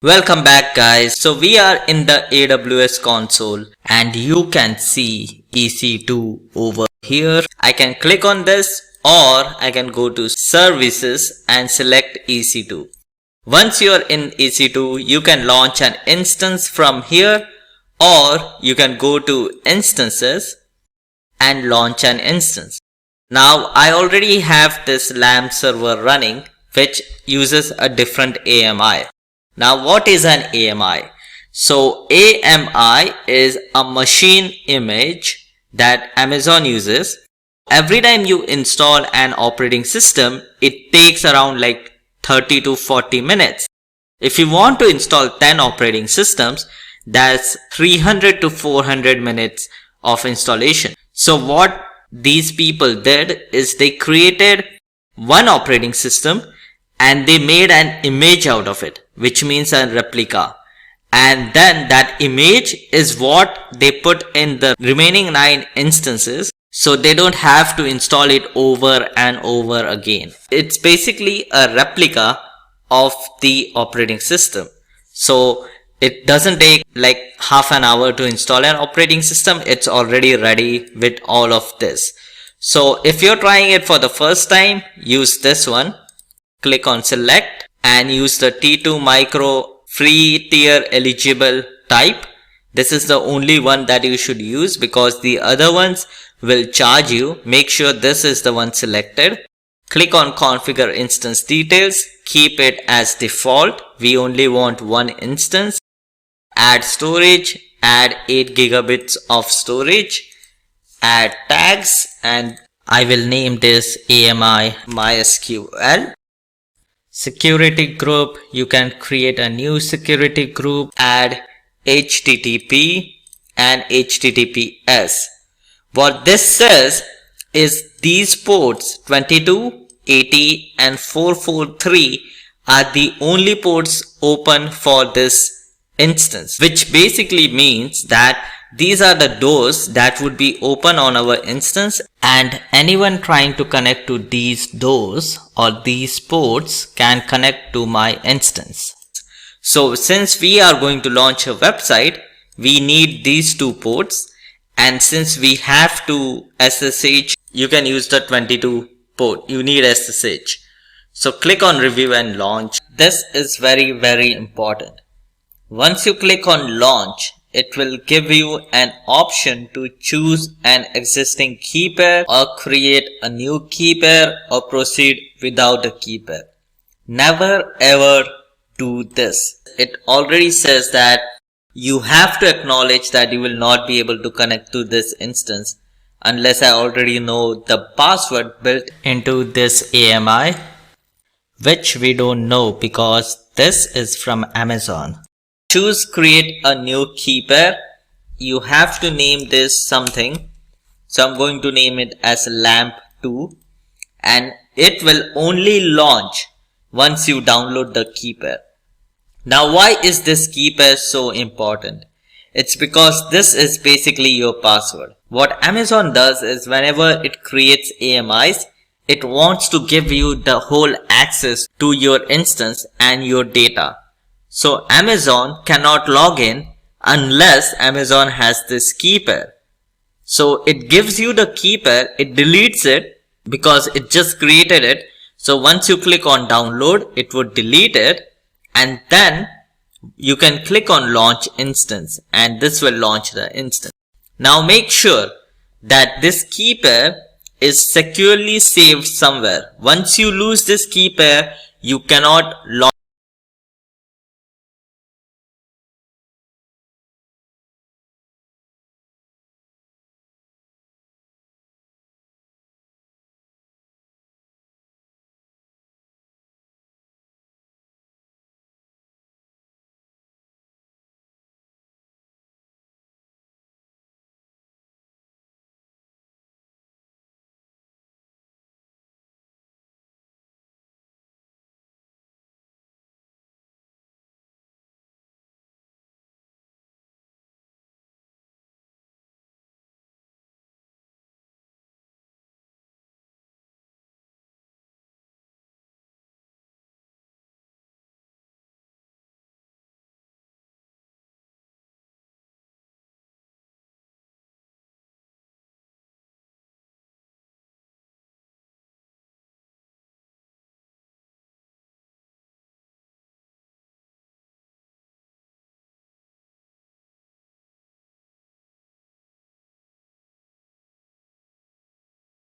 Welcome back guys. So we are in the AWS console and you can see EC2 over here. I can click on this or I can go to services and select EC2. Once you are in EC2, you can launch an instance from here or you can go to instances and launch an instance. Now I already have this LAMP server running which uses a different AMI. Now what is an AMI? So AMI is a machine image that Amazon uses. Every time you install an operating system, it takes around like 30 to 40 minutes. If you want to install 10 operating systems, that's 300 to 400 minutes of installation. So what these people did is they created one operating system and they made an image out of it, which means a replica. And then that image is what they put in the remaining 9 instances, so they don't have to install it over and over again. It's basically a replica of the operating system. So it doesn't take like half an hour to install an operating system. It's already ready with all of this. So if you're trying it for the first time, use this one. Click on select and use the T2 micro free tier eligible type. This is the only one that you should use because the other ones will charge you. Make sure this is the one selected. Click on configure instance details. Keep it as default. We only want one instance. Add storage. Add 8 gigabits of storage. Add tags and I will name this AMI MySQL. Security group, you can create a new security group, add HTTP and HTTPS. What this says is these ports 22, 80 and 443 are the only ports open for this instance, which basically means that these are the doors that would be open on our instance, and anyone trying to connect to these doors or these ports can connect to my instance. So since we are going to launch a website, we need these 2 ports, and since we have to SSH, you can use the 22 port. You need SSH. So click on review and launch. This is very important. Once you click on launch, it will give you an option to choose an existing key pair or create a new key pair or proceed without a key pair. Never ever do this. It already says that you have to acknowledge that you will not be able to connect to this instance unless I already know the password built into this AMI, which we don't know because this is from Amazon. Choose create a new key pair. You have to name this something. So I'm going to name it as LAMP2 and it will only launch once you download the key pair. Now why is this key pair so important? It's because this is basically your password. What Amazon does is whenever it creates AMIs, it wants to give you the whole access to your instance and your data. So Amazon cannot log in unless Amazon has this key pair. So it gives you the key pair, it deletes it because it just created it. So once you click on download, it would delete it and then you can click on launch instance and this will launch the instance. Now make sure that this key pair is securely saved somewhere. Once you lose this key pair, you cannot launch